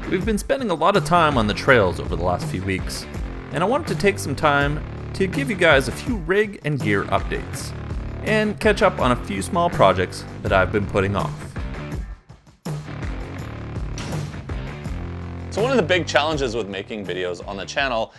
We've been spending a lot of time on the trails over the last few weeks, and I wanted to take some time to give you guys a few rig and gear updates, and catch up on a few small projects that I've been putting off. So one of the big challenges with making videos on the channel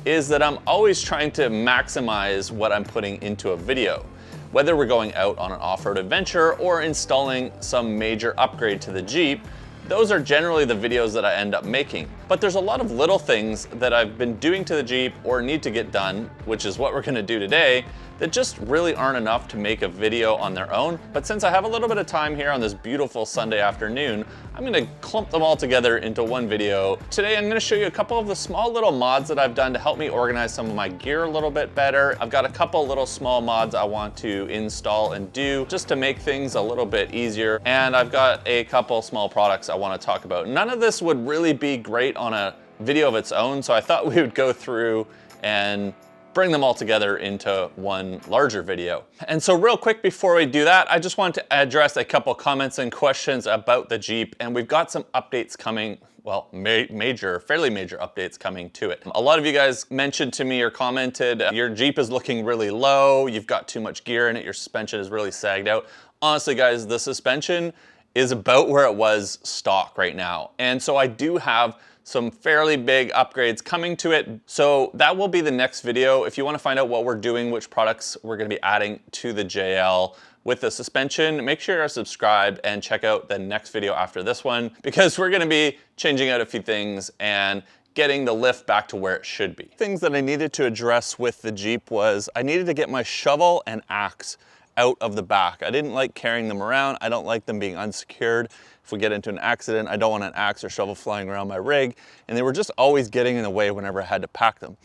is that I'm always trying to maximize what I'm putting into a video. Whether we're going out on an off-road adventure or installing some major upgrade to the Jeep, those are generally the videos that I end up making. But there's a lot of little things that I've been doing to the Jeep or need to get done, which is what we're gonna do today, that just really aren't enough to make a video on their own. But since I have a little bit of time here on this beautiful Sunday afternoon, I'm gonna clump them all together into one video. Today I'm gonna show you a couple of the small little mods that I've done to help me organize some of my gear a little bit better. I've got a couple little small mods I want to install and do just to make things a little bit easier. And I've got a couple small products I wanna talk about. None of this would really be great on a video of its own, so I thought we would go through and bring them all together into one larger video. And so real quick before we do that, I just wanted to address a couple comments and questions about the Jeep, and we've got some updates coming, well, fairly major updates coming to it. A lot of you guys mentioned to me or commented, your Jeep is looking really low, you've got too much gear in it, your suspension is really sagged out. Honestly guys, the suspension is about where it was stock right now. And so I do have some fairly big upgrades coming to it. So that will be the next video. If you want to find out what we're doing, which products we're going to be adding to the JL with the suspension, make sure you're subscribed and check out the next video after this one, because we're going to be changing out a few things and getting the lift back to where it should be. Things that I needed to address with the Jeep was I needed to get my shovel and axe out of the back. I didn't like carrying them around. I don't like them being unsecured. If we get into an accident, I don't want an axe or shovel flying around my rig, and they were just always getting in the way whenever I had to pack them.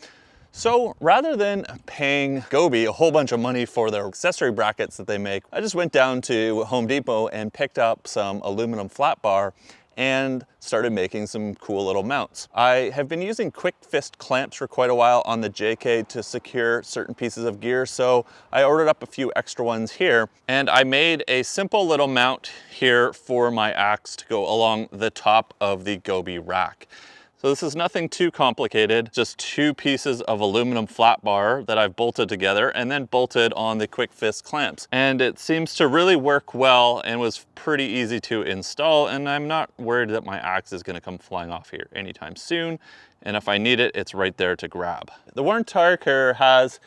So rather than paying Gobi a whole bunch of money for their accessory brackets that they make, I just went down to Home Depot and picked up some aluminum flat bar and started making some cool little mounts. I have been using quick fist clamps for quite a while on the JK to secure certain pieces of gear, so I ordered up a few extra ones here, and I made a simple little mount here for my axe to go along the top of the Gobi rack. So this is nothing too complicated, just two pieces of aluminum flat bar that I've bolted together and then bolted on the quick fist clamps. And it seems to really work well and was pretty easy to install, and I'm not worried that my axe is gonna come flying off here anytime soon. And if I need it, it's right there to grab. The worn tire carrier has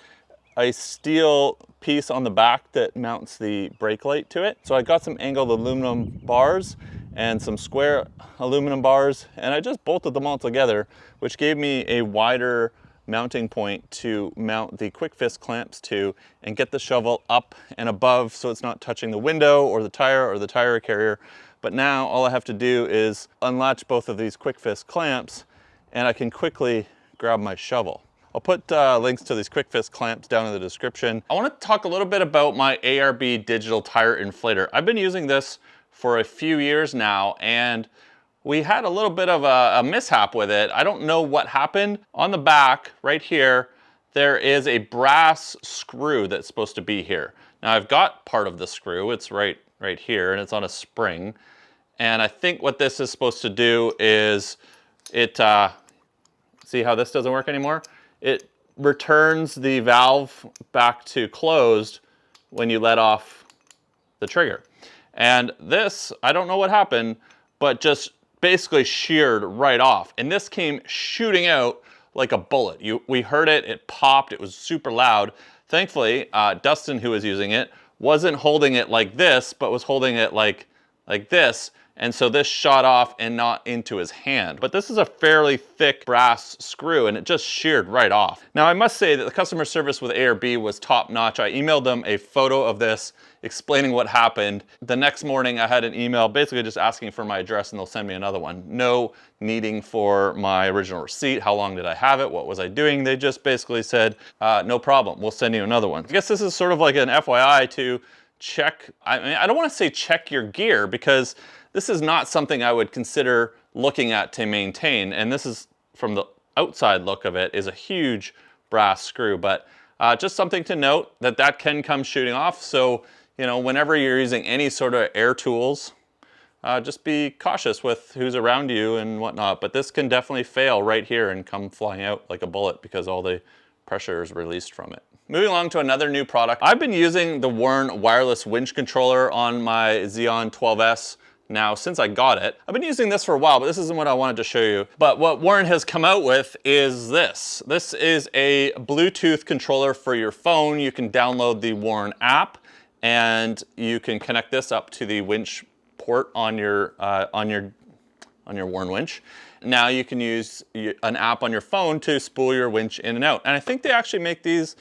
a steel piece on the back that mounts the brake light to it. So I got some angled aluminum bars and some square aluminum bars, and I just bolted them all together, which gave me a wider mounting point to mount the quick fist clamps to and get the shovel up and above so it's not touching the window or the tire carrier. But now all I have to do is unlatch both of these quick fist clamps and I can quickly grab my shovel. I'll put links to these quick fist clamps down in the description. I want to talk a little bit about my ARB Digital Tire Inflator. I've been using this for a few years now, and we had a little bit of a mishap with it. I don't know what happened. On the back, right here, there is a brass screw that's supposed to be here. Now I've got part of the screw, it's right here, and it's on a spring. And I think what this is supposed to do is it, see how this doesn't work anymore? It returns the valve back to closed when you let off the trigger. And this, I don't know what happened, but just basically sheared right off. And this came shooting out like a bullet. We heard it, it popped, it was super loud. Thankfully, Dustin, who was using it, wasn't holding it like this, but was holding it like this. And so this shot off and not into his hand. But this is a fairly thick brass screw and it just sheared right off. Now I must say that the customer service with ARB was top notch. I emailed them a photo of this explaining what happened. The next morning I had an email basically just asking for my address and they'll send me another one. No needing for my original receipt. How long did I have it? What was I doing? They just basically said, no problem, we'll send you another one. I guess this is sort of like an FYI to check, I mean, I don't want to say check your gear because this is not something I would consider looking at to maintain. And this is, from the outside look of it, is a huge brass screw, but just something to note that can come shooting off. So, you know, whenever you're using any sort of air tools, just be cautious with who's around you and whatnot. But this can definitely fail right here and come flying out like a bullet because all the pressure is released from it. Moving along to another new product. I've been using the Warn wireless winch controller on my Xeon 12S now since I got it. I've been using this for a while, but this isn't what I wanted to show you. But what Warn has come out with is this. This is a Bluetooth controller for your phone. You can download the Warn app and you can connect this up to the winch port on your Warn winch. Now you can use an app on your phone to spool your winch in and out. And I think they actually make these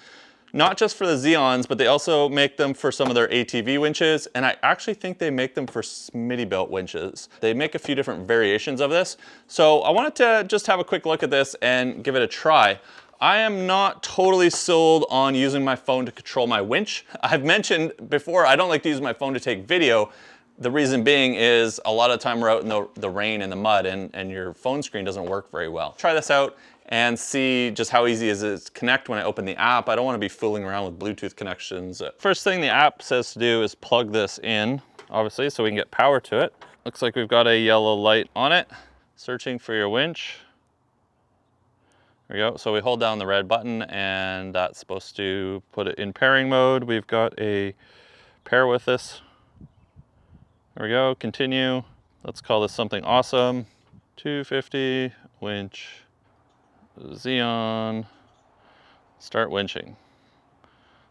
not just for the Xeons, but they also make them for some of their ATV winches. And I actually think they make them for Smittybilt winches. They make a few different variations of this. So I wanted to just have a quick look at this and give it a try. I am not totally sold on using my phone to control my winch. I've mentioned before, I don't like to use my phone to take video. The reason being is a lot of the time we're out in the rain and the mud and your phone screen doesn't work very well. Try this out and see just how easy it is to connect when I open the app. I don't want to be fooling around with Bluetooth connections. First thing the app says to do is plug this in, obviously, so we can get power to it. Looks like we've got a yellow light on it. Searching for your winch. There we go. So we hold down the red button and that's supposed to put it in pairing mode. We've got a pair with this. There we go, continue. Let's call this something awesome. 250 winch, Xeon, start winching.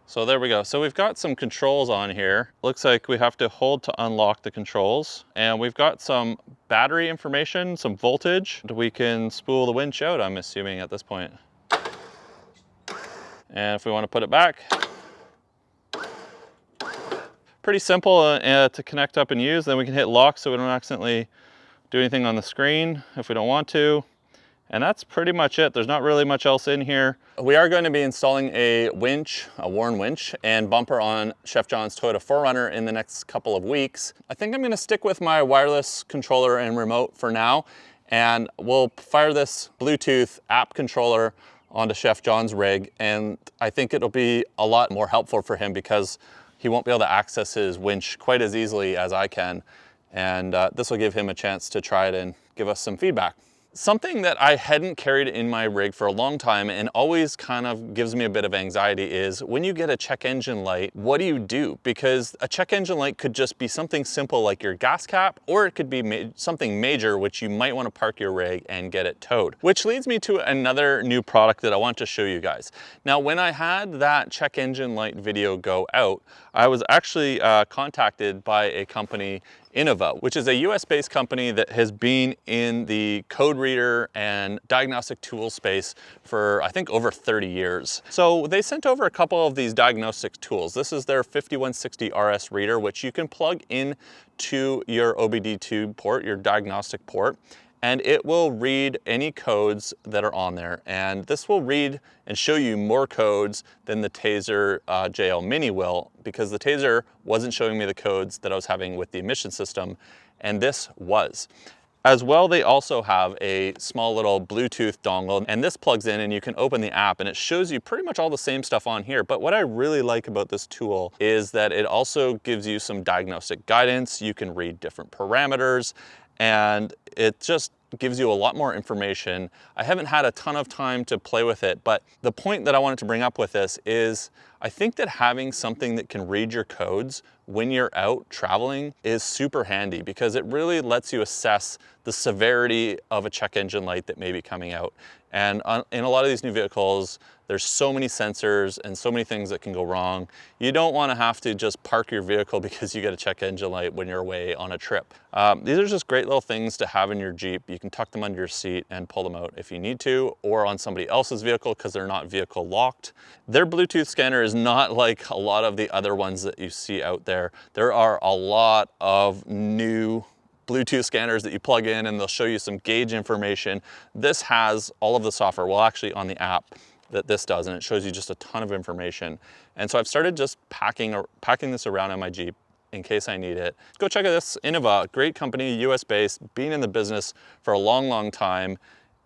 So there we go. So we've got some controls on here. Looks like we have to hold to unlock the controls. And we've got some battery information, some voltage. We can spool the winch out, I'm assuming at this point. And if we want to put it back, pretty simple to connect up and use. Then we can hit lock so we don't accidentally do anything on the screen if we don't want to. And that's pretty much it. There's not really much else in here. We are going to be installing a winch, a Warn winch, and bumper on Chef John's Toyota 4Runner in the next couple of weeks. I think I'm going to stick with my wireless controller and remote for now, and we'll fire this Bluetooth app controller onto Chef John's rig, and I think it'll be a lot more helpful for him because he won't be able to access his winch quite as easily as I can, and this will give him a chance to try it and give us some feedback. Something that I hadn't carried in my rig for a long time and always kind of gives me a bit of anxiety is when you get a check engine light, what do you do? Because a check engine light could just be something simple like your gas cap, or it could be something major which you might want to park your rig and get it towed. Which leads me to another new product that I want to show you guys. Now, when I had that check engine light video go out, I was actually contacted by a company, Innova, which is a US-based company that has been in the code reader and diagnostic tool space for, I think, over 30 years. So they sent over a couple of these diagnostic tools. This is their 5160 RS reader, which you can plug in to your OBDII port, your diagnostic port, and it will read any codes that are on there. And this will read and show you more codes than the Taser JL Mini will, because the Taser wasn't showing me the codes that I was having with the emission system, and this was. As well, they also have a small little Bluetooth dongle, and this plugs in and you can open the app and it shows you pretty much all the same stuff on here. But what I really like about this tool is that it also gives you some diagnostic guidance. You can read different parameters, and it just gives you a lot more information. I haven't had a ton of time to play with it, but the point that I wanted to bring up with this is I think that having something that can read your codes when you're out traveling is super handy, because it really lets you assess the severity of a check engine light that may be coming out. And in a lot of these new vehicles, there's so many sensors and so many things that can go wrong. You don't want to have to just park your vehicle because you get a check engine light when you're away on a trip. These are just great little things to have in your Jeep. You can tuck them under your seat and pull them out if you need to, or on somebody else's vehicle because they're not vehicle locked. Their Bluetooth scanner is not like a lot of the other ones that you see out there. There are a lot of new Bluetooth scanners that you plug in and they'll show you some gauge information. This has all of the software, well, actually on the app that this does, and it shows you just a ton of information. And so I've started just packing this around in my Jeep in case I need it. Go check out this Innova, great company, US based, been in the business for a long, long time,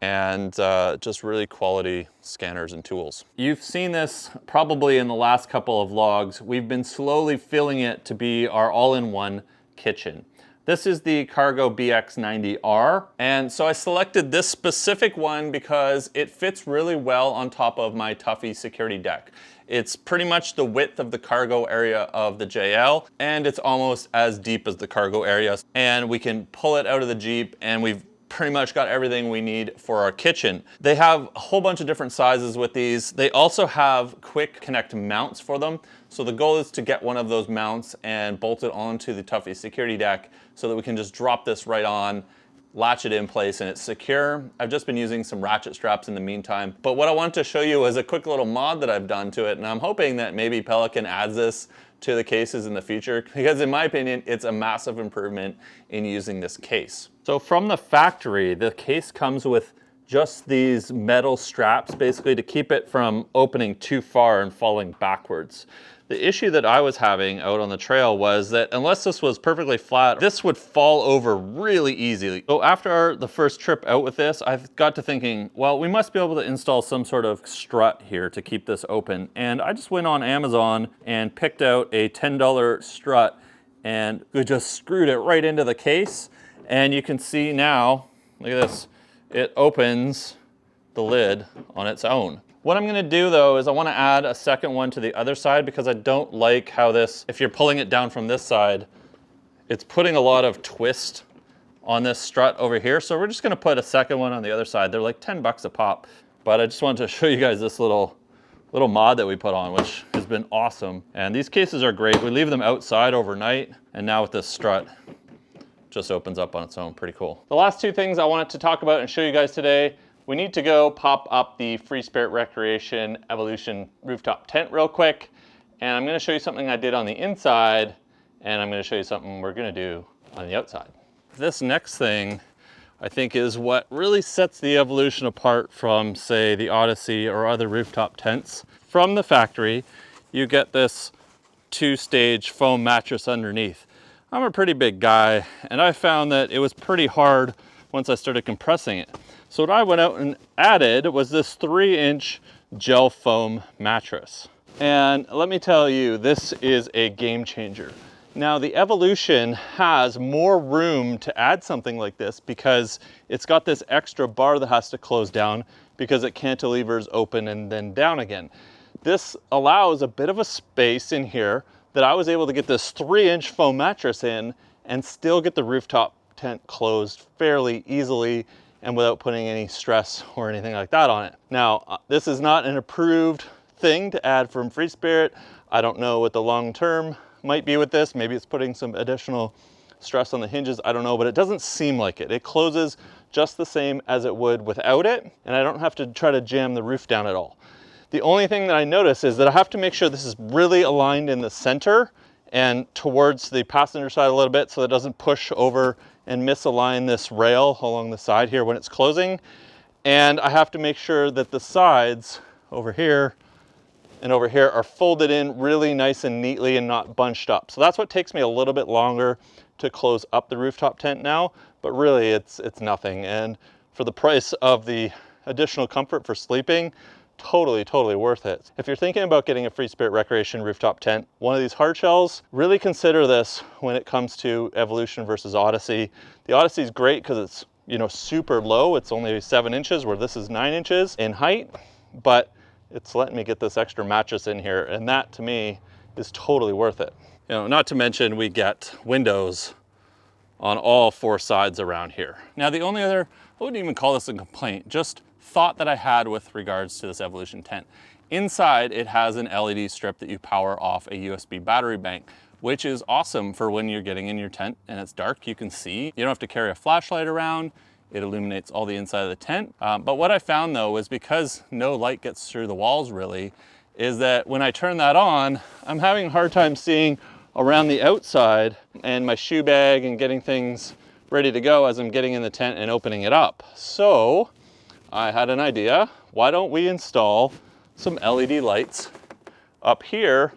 and just really quality scanners and tools. You've seen this probably in the last couple of vlogs. We've been slowly filling it to be our all-in-one kitchen. This is the Cargo BX90R, and so I selected this specific one because it fits really well on top of my Tuffy security deck. It's pretty much the width of the cargo area of the JL, and it's almost as deep as the cargo area. And we can pull it out of the Jeep, and we've pretty much got everything we need for our kitchen. They have a whole bunch of different sizes with these. They also have quick connect mounts for them. So the goal is to get one of those mounts and bolt it onto the Tuffy security deck so that we can just drop this right on, latch it in place, and it's secure. I've just been using some ratchet straps in the meantime. But what I wanted to show you is a quick little mod that I've done to it, and I'm hoping that maybe Pelican adds this to the cases in the future, because in my opinion, it's a massive improvement in using this case. So from the factory, the case comes with just these metal straps, basically to keep it from opening too far and falling backwards. The issue that I was having out on the trail was that unless this was perfectly flat, this would fall over really easily. So after the first trip out with this, I got to thinking, well, we must be able to install some sort of strut here to keep this open. And I just went on Amazon and picked out a $10 strut, and we just screwed it right into the case. And you can see now, look at this, it opens the lid on its own. What I'm gonna do though is I wanna add a second one to the other side, because I don't like how this, if you're pulling it down from this side, it's putting a lot of twist on this strut over here. So we're just gonna put a second one on the other side. They're like 10 bucks a pop. But I just wanted to show you guys this little mod that we put on, which has been awesome. And these cases are great. We leave them outside overnight, and now with this strut, just opens up on its own. Pretty cool. The last two things I wanted to talk about and show you guys today, we need to go pop up the Free Spirit Recreation Evolution rooftop tent real quick. And I'm gonna show you something I did on the inside, and I'm gonna show you something we're gonna do on the outside. This next thing, I think, is what really sets the Evolution apart from, say, the OBDII or other rooftop tents. From the factory, you get this 2-stage foam mattress underneath. I'm a pretty big guy, and I found that it was pretty hard once I started compressing it. So what I went out and added was this 3-inch gel foam mattress. And let me tell you, this is a game changer. Now the Evolution has more room to add something like this because it's got this extra bar that has to close down because it cantilevers open and then down again. This allows a bit of a space in here that I was able to get this 3-inch foam mattress in and still get the rooftop tent closed fairly easily and without putting any stress or anything like that on it. Now, this is not an approved thing to add from Free Spirit. I don't know what the long term might be with this. Maybe it's putting some additional stress on the hinges. I don't know, but it doesn't seem like it. It closes just the same as it would without it, and I don't have to try to jam the roof down at all. The only thing that I notice is that I have to make sure this is really aligned in the center and towards the passenger side a little bit so it doesn't push over and misalign this rail along the side here when it's closing. And I have to make sure that the sides over here and over here are folded in really nice and neatly and not bunched up. So that's what takes me a little bit longer to close up the rooftop tent now, but really it's nothing. And for the price of the additional comfort for sleeping, totally worth it. If you're thinking about getting a Free Spirit Recreation rooftop tent, one of these hard shells, really consider this when it comes to Evolution versus OBDII. The OBDII is great because it's, you know, super low. It's only 7 inches where this is 9 inches in height, but it's letting me get this extra mattress in here, and that to me is totally worth it. You know, not to mention we get windows on all 4 sides around here. Now the only other, I wouldn't even call this a complaint, just thought that I had with regards to this Evolution tent. Inside, it has an LED strip that you power off a USB battery bank, which is awesome for when you're getting in your tent and it's dark, you can see. You don't have to carry a flashlight around. It illuminates all the inside of the tent. But what I found though was because no light gets through the walls really, is that when I turn that on, I'm having a hard time seeing around the outside and my shoe bag and getting things ready to go as I'm getting in the tent and opening it up. So I had an idea. Why don't we install some LED lights up here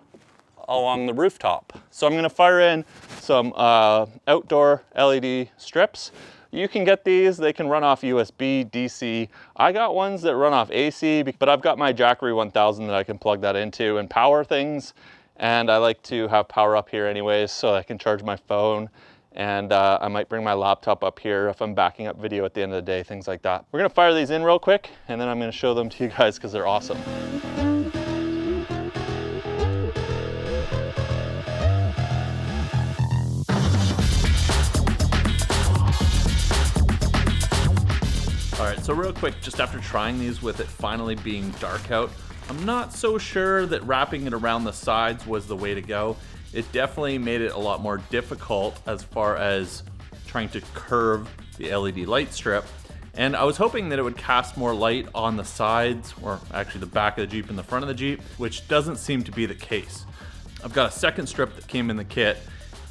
along the rooftop? So I'm gonna fire in some outdoor LED strips. You can get these, they can run off USB, DC. I got ones that run off AC, but I've got my Jackery 1000 that I can plug that into and power things. And I like to have power up here anyways, so I can charge my phone And I might bring my laptop up here if I'm backing up video at the end of the day, things like that. We're gonna fire these in real quick, and then I'm gonna show them to you guys because they're awesome. All right, so real quick, just after trying these with it finally being dark out, I'm not so sure that wrapping it around the sides was the way to go. It definitely made it a lot more difficult as far as trying to curve the LED light strip. And I was hoping that it would cast more light on the sides, or actually the back of the Jeep and the front of the Jeep, which doesn't seem to be the case. I've got a second strip that came in the kit,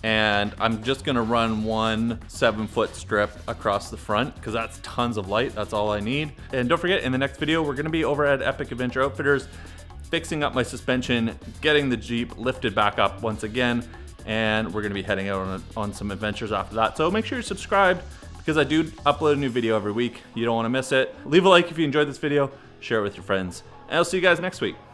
and I'm just gonna run one 7-foot strip across the front because that's tons of light, that's all I need. And don't forget, in the next video, we're gonna be over at Epic Adventure Outfitters, fixing up my suspension, getting the Jeep lifted back up once again, and we're gonna be heading out on some adventures after that. So make sure you're subscribed because I do upload a new video every week. You don't wanna miss it. Leave a like if you enjoyed this video, share it with your friends, and I'll see you guys next week.